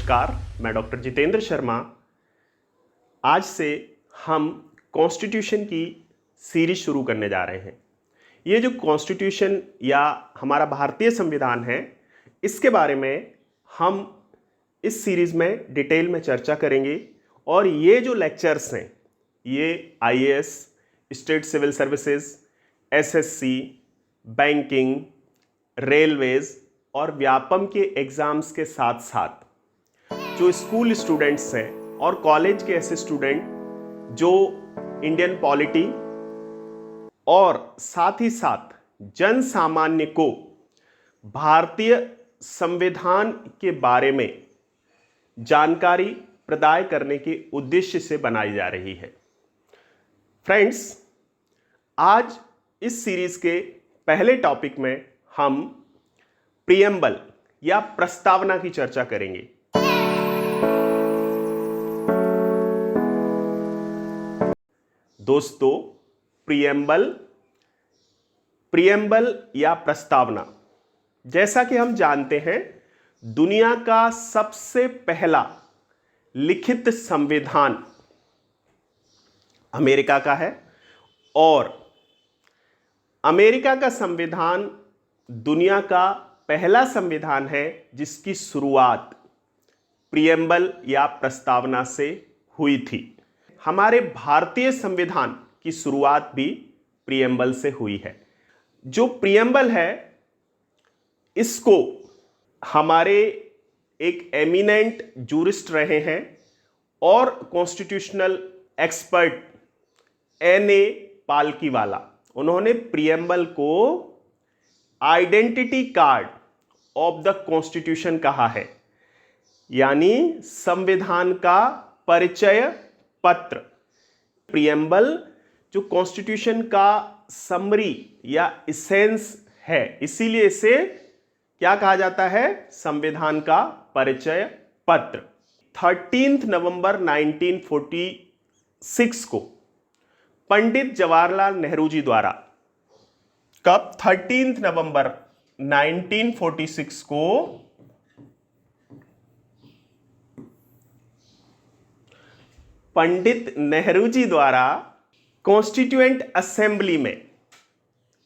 नमस्कार, मैं डॉक्टर जितेंद्र शर्मा। आज से हम कॉन्स्टिट्यूशन की सीरीज शुरू करने जा रहे हैं। ये जो कॉन्स्टिट्यूशन या हमारा भारतीय संविधान है, इसके बारे में हम इस सीरीज में डिटेल में चर्चा करेंगे। और ये जो लेक्चर्स हैं, ये IAS, state civil services, SSC, banking, railways और व्यापम के एग्ज़ाम्स के साथ साथ जो स्कूल स्टूडेंट्स हैं और कॉलेज के ऐसे स्टूडेंट जो इंडियन पॉलिटी और साथ ही साथ जन सामान्य को भारतीय संविधान के बारे में जानकारी प्रदान करने के उद्देश्य से बनाई जा रही है। फ्रेंड्स, आज इस सीरीज के पहले टॉपिक में हम प्रीएम्बल या प्रस्तावना की चर्चा करेंगे। दोस्तों, प्रीएम्बल या प्रस्तावना, जैसा कि हम जानते हैं, दुनिया का सबसे पहला लिखित संविधान अमेरिका का है और अमेरिका का संविधान दुनिया का पहला संविधान है जिसकी शुरुआत प्रीएम्बल या प्रस्तावना से हुई थी। हमारे भारतीय संविधान की शुरुआत भी प्रीएम्बल से हुई है। जो प्रीएम्बल है, इसको हमारे एक एमिनेंट जूरिस्ट रहे हैं और कॉन्स्टिट्यूशनल एक्सपर्ट N.A. पालकीवाला, उन्होंने प्रीएम्बल को identity card of the constitution कहा है, यानी संविधान का परिचय पत्र। प्रीएम्बल जो कॉन्स्टिट्यूशन का समरी या इसेंस है, इसीलिए इसे क्या कहा जाता है? संविधान का परिचय पत्र। 13 नवंबर 1946 को पंडित जवाहरलाल नेहरू जी द्वारा, कब? 13 नवंबर 1946 को पंडित नेहरू जी द्वारा कॉन्स्टिट्यूएंट असेंबली में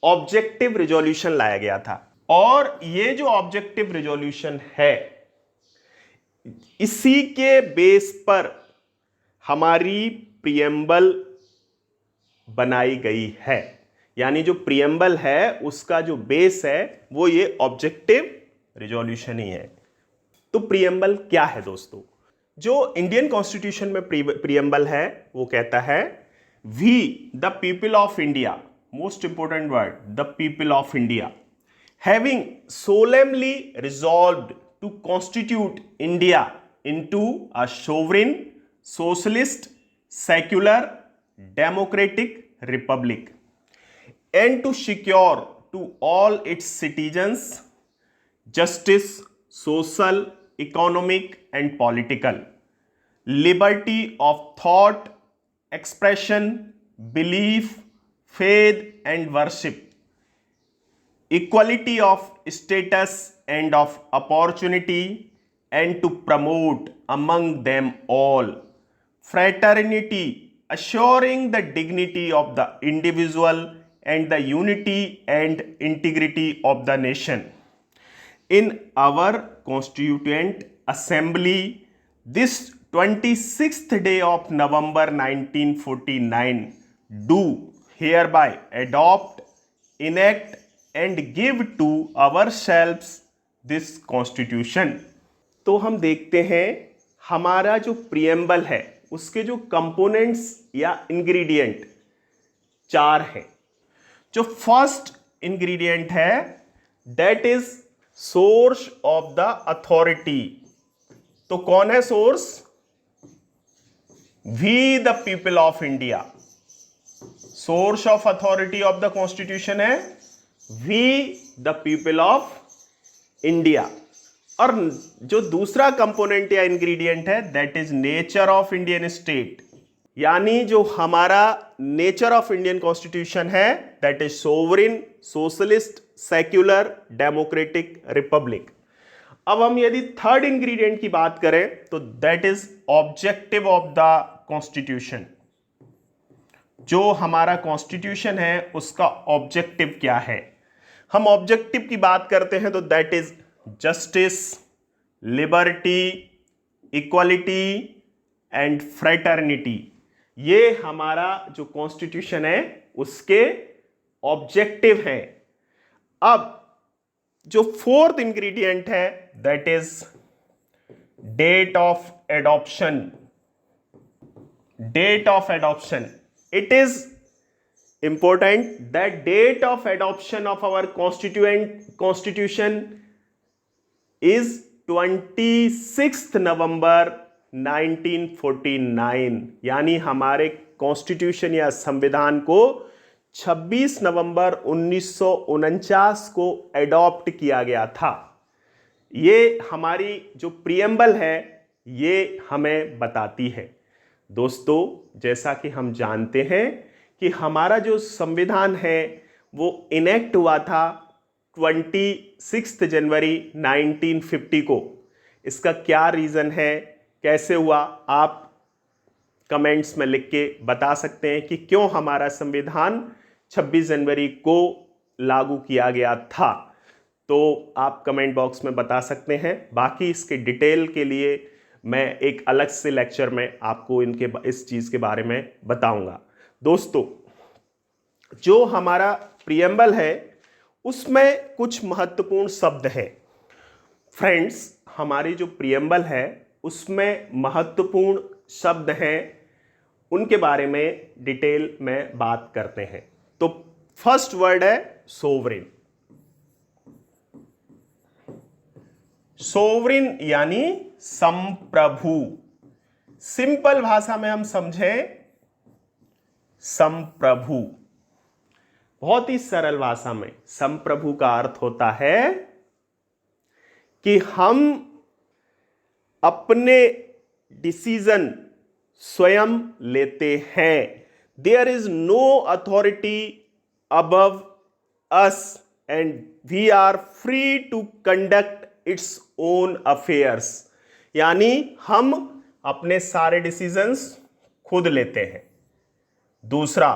ऑब्जेक्टिव रिजोल्यूशन लाया गया था। और ये जो ऑब्जेक्टिव रिजोल्यूशन है, इसी के बेस पर हमारी प्रीएम्बल बनाई गई है। यानी जो प्रीएम्बल है, उसका जो बेस है वो ये ऑब्जेक्टिव रिजोल्यूशन ही है। तो प्रीएम्बल क्या है दोस्तों? जो इंडियन कॉन्स्टिट्यूशन में प्रीएम्बल है, वो कहता है, we the people of India, most important word, the people of India, having solemnly resolved to constitute India into a sovereign, socialist, secular, democratic republic, and to secure to all its citizens justice, social, economic and political, liberty of thought, expression, belief, faith and worship, equality of status and of opportunity, and to promote among them all fraternity, assuring the dignity of the individual and the unity and integrity of the nation. In our Constituent Assembly, this 26th day of November 1949, do hereby adopt, enact and give to ourselves this Constitution. तो हम देखते हैं हमारा जो preamble है, उसके जो components या इंग्रेडिएंट 4 हैं। जो फर्स्ट इंग्रेडिएंट है, that is source of the authority. तो कौन है source? We the people of India. Source of authority of the constitution है we the people of India. और जो दूसरा कंपोनेंट या इंग्रेडिएंट है, that is nature of Indian state. यानी जो हमारा नेचर ऑफ इंडियन कॉन्स्टिट्यूशन है, that is sovereign, socialist, secular, democratic, republic. अब हम यदि थर्ड इंग्रेडिएंट की बात करें तो that is objective of the constitution. जो हमारा कॉन्स्टिट्यूशन है उसका ऑब्जेक्टिव क्या है? हम ऑब्जेक्टिव की बात करते हैं तो that is justice, liberty, equality and fraternity. ये हमारा जो कॉन्स्टिट्यूशन है उसके ऑब्जेक्टिव हैं। अब जो फोर्थ इंग्रेडिएंट है that is date of adoption. Date of adoption, it is important that date of adoption of our constitution is 26 नवंबर 1949। यानी हमारे कॉन्स्टिट्यूशन या संविधान को 26 नवंबर 1949 को एडॉप्ट किया गया था। ये हमारी जो प्रीएम्बल है ये हमें बताती है। दोस्तों, जैसा कि हम जानते हैं कि हमारा जो संविधान है वो इनेक्ट हुआ था 26 जनवरी 1950 को। इसका क्या रीज़न है, कैसे हुआ, आप कमेंट्स में लिख के बता सकते हैं कि क्यों हमारा संविधान 26 जनवरी को लागू किया गया था। तो आप कमेंट बॉक्स में बता सकते हैं। बाकी इसके डिटेल के लिए मैं एक अलग से लेक्चर में आपको इस चीज़ के बारे में बताऊंगा। दोस्तों, जो हमारा प्रीएम्बल है उसमें कुछ महत्वपूर्ण शब्द है। फ्रेंड्स, हमारी जो प्रीएम्बल है उसमें महत्वपूर्ण शब्द हैं, उनके बारे में डिटेल में बात करते हैं। तो फर्स्ट वर्ड है सोवरेन। सोवरेन यानी संप्रभु। सिंपल भाषा में हम समझें, संप्रभु। बहुत ही सरल भाषा में संप्रभु का अर्थ होता है कि हम अपने डिसीजन स्वयं लेते हैं। There is no authority above us and we are free to conduct its own affairs. यानी हम अपने सारे डिसीजंस खुद लेते हैं। दूसरा,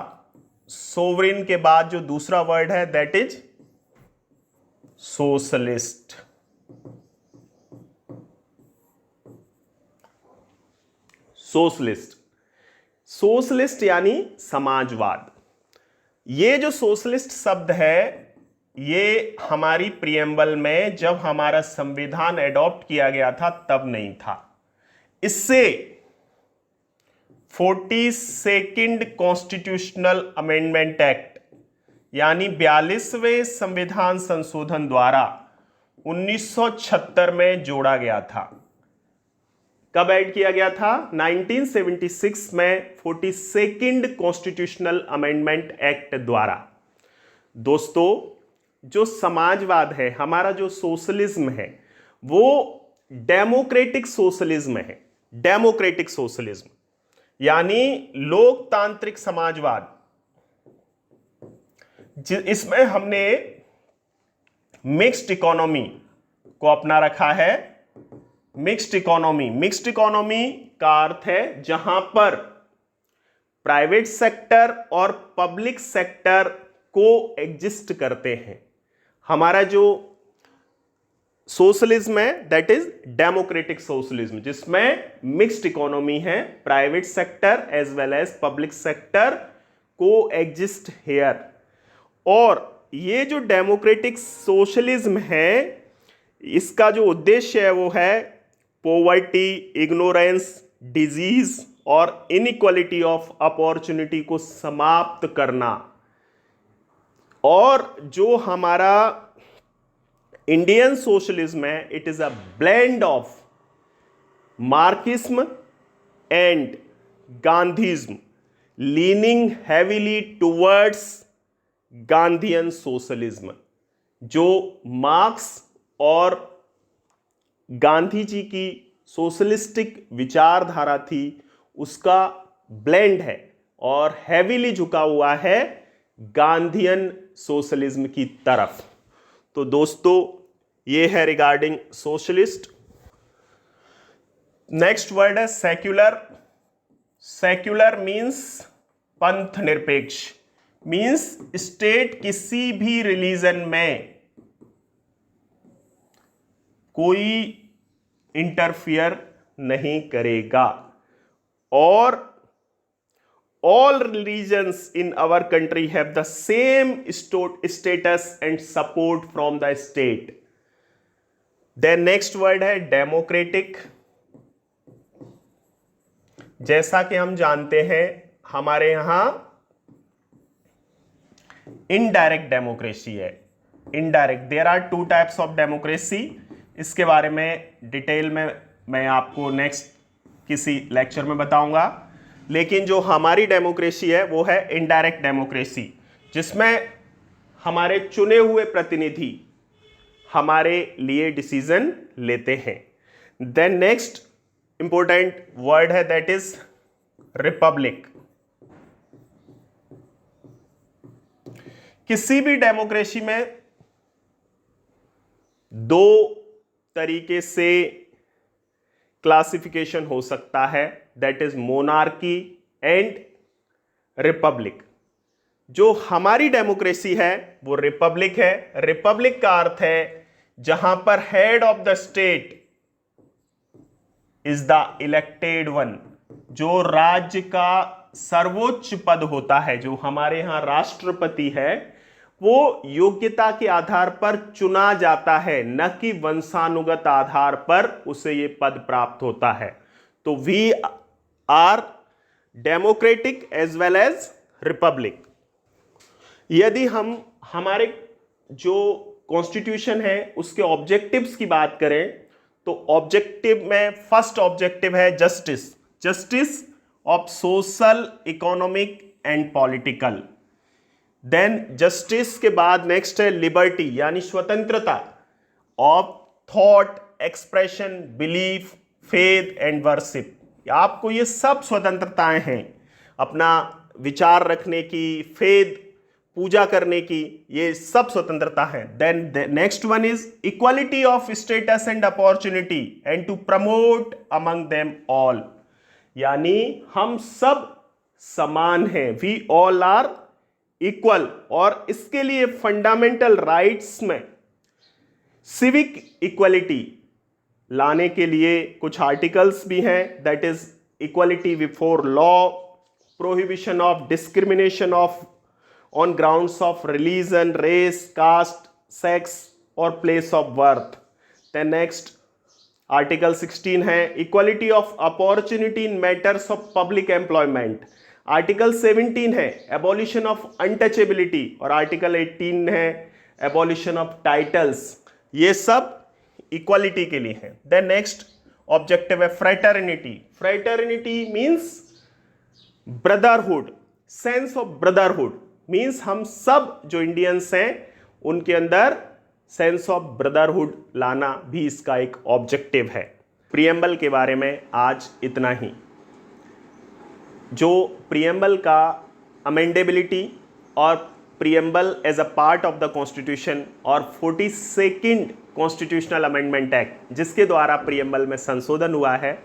सोवरेन के बाद जो दूसरा वर्ड है that is socialist. Socialist, socialist यानी समाजवाद। ये जो सोशलिस्ट शब्द है ये हमारी प्रीएम्बल में जब हमारा संविधान एडॉप्ट किया गया था तब नहीं था। इससे 42nd कॉन्स्टिट्यूशनल अमेंडमेंट एक्ट यानी 42वें संविधान संशोधन द्वारा 1976 में जोड़ा गया था। कब ऐड किया गया था? 1976 में 42nd कॉन्स्टिट्यूशनल अमेंडमेंट एक्ट द्वारा। दोस्तों, जो समाजवाद है, हमारा जो सोशलिज्म है वो डेमोक्रेटिक सोशलिज्म है। डेमोक्रेटिक सोशलिज्म यानी लोकतांत्रिक समाजवाद। इसमें हमने मिक्स्ड इकोनॉमी को अपना रखा है। मिक्स्ड इकोनॉमी, मिक्स्ड इकोनॉमी का अर्थ है जहां पर प्राइवेट सेक्टर और पब्लिक सेक्टर को एग्जिस्ट करते हैं। हमारा जो सोशलिज्म है दैट इज डेमोक्रेटिक सोशलिज्म, जिसमें मिक्स्ड इकोनॉमी है, private sector as well as public sector को एग्जिस्ट हेयर। और ये जो डेमोक्रेटिक सोशलिज्म है इसका जो उद्देश्य है वो है पॉवर्टी, इग्नोरेंस, डिजीज और इनइक्वालिटी ऑफ अपॉर्चुनिटी को समाप्त करना। और जो हमारा इंडियन सोशलिज्म है it is a blend of Marxism and Gandhism leaning heavily towards Gandhian socialism. जो मार्क्स और गांधी जी की सोशलिस्टिक विचारधारा थी उसका ब्लेंड है और हैवीली झुका हुआ है गांधीयन सोशलिज्म की तरफ। तो दोस्तों, ये है रिगार्डिंग सोशलिस्ट। नेक्स्ट वर्ड है सेक्युलर। सेक्युलर मीन्स पंथ निरपेक्ष, मीन्स स्टेट किसी भी रिलीजन में कोई इंटरफियर नहीं करेगा, और all religions in our country have the same status and support from the state. Then next word है democratic। जैसा कि हम जानते हैं हमारे यहां इनडायरेक्ट डेमोक्रेसी है, indirect. There are two types of democracy. इसके बारे में डिटेल में मैं आपको नेक्स्ट किसी लेक्चर में बताऊंगा। लेकिन जो हमारी डेमोक्रेसी है वो है इनडायरेक्ट डेमोक्रेसी, जिसमें हमारे चुने हुए प्रतिनिधि हमारे लिए डिसीजन लेते हैं। देन नेक्स्ट इंपॉर्टेंट वर्ड है दैट इज रिपब्लिक। किसी भी डेमोक्रेसी में दो तरीके से क्लासिफिकेशन हो सकता है, that is monarchy and Republic. जो हमारी डेमोक्रेसी है वो रिपब्लिक है। रिपब्लिक का अर्थ है जहां पर head of the state is the elected one, जो राज्य का सर्वोच्च पद होता है, जो हमारे यहां राष्ट्रपति है, वो योग्यता के आधार पर चुना जाता है, न कि वंशानुगत आधार पर उसे ये पद प्राप्त होता है। तो we are democratic as well as republic. यदि हम हमारे जो कॉन्स्टिट्यूशन है उसके ऑब्जेक्टिव्स की बात करें तो ऑब्जेक्टिव में फर्स्ट ऑब्जेक्टिव है justice, justice of social, economic and political. Then justice के बाद नेक्स्ट है लिबर्टी, यानी स्वतंत्रता of thought, expression, belief, faith and worship. आपको ये सब स्वतंत्रताएं हैं, अपना विचार रखने की, फेथ, पूजा करने की, ये सब स्वतंत्रता है। Then next one is equality of status and opportunity and to promote among them all, यानी हम सब समान हैं, वी ऑल आर इक्वल। और इसके लिए फंडामेंटल राइट्स में सिविक इक्वलिटी लाने के लिए कुछ आर्टिकल्स भी हैं, that is equality before law, prohibition of discrimination of on grounds of religion, race, caste, sex और place of birth. Then next article 16 है equality of opportunity in matters of public employment. Article 17 है abolition of untouchability, और article 18 है abolition of titles. ये सब equality के लिए है। देन नेक्स्ट ऑब्जेक्टिव है fraternity. Fraternity means brotherhood, sense of brotherhood means हम सब जो इंडियंस हैं उनके अंदर सेंस ऑफ ब्रदरहुड लाना भी इसका एक ऑब्जेक्टिव है। प्रीएम्बल के बारे में आज इतना ही। जो प्रीएम्बल का अमेंडेबिलिटी और preamble as a part of the constitution और 42nd कॉन्स्टिट्यूशनल अमेंडमेंट एक्ट जिसके द्वारा प्रीएम्बल में संशोधन हुआ है,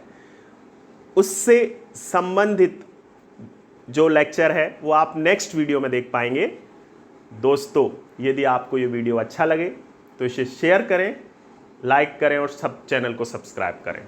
उससे संबंधित जो लेक्चर है वो आप नेक्स्ट वीडियो में देख पाएंगे। दोस्तों, यदि आपको ये वीडियो अच्छा लगे तो इसे शेयर करें, लाइक करें और सब चैनल को सब्सक्राइब करें।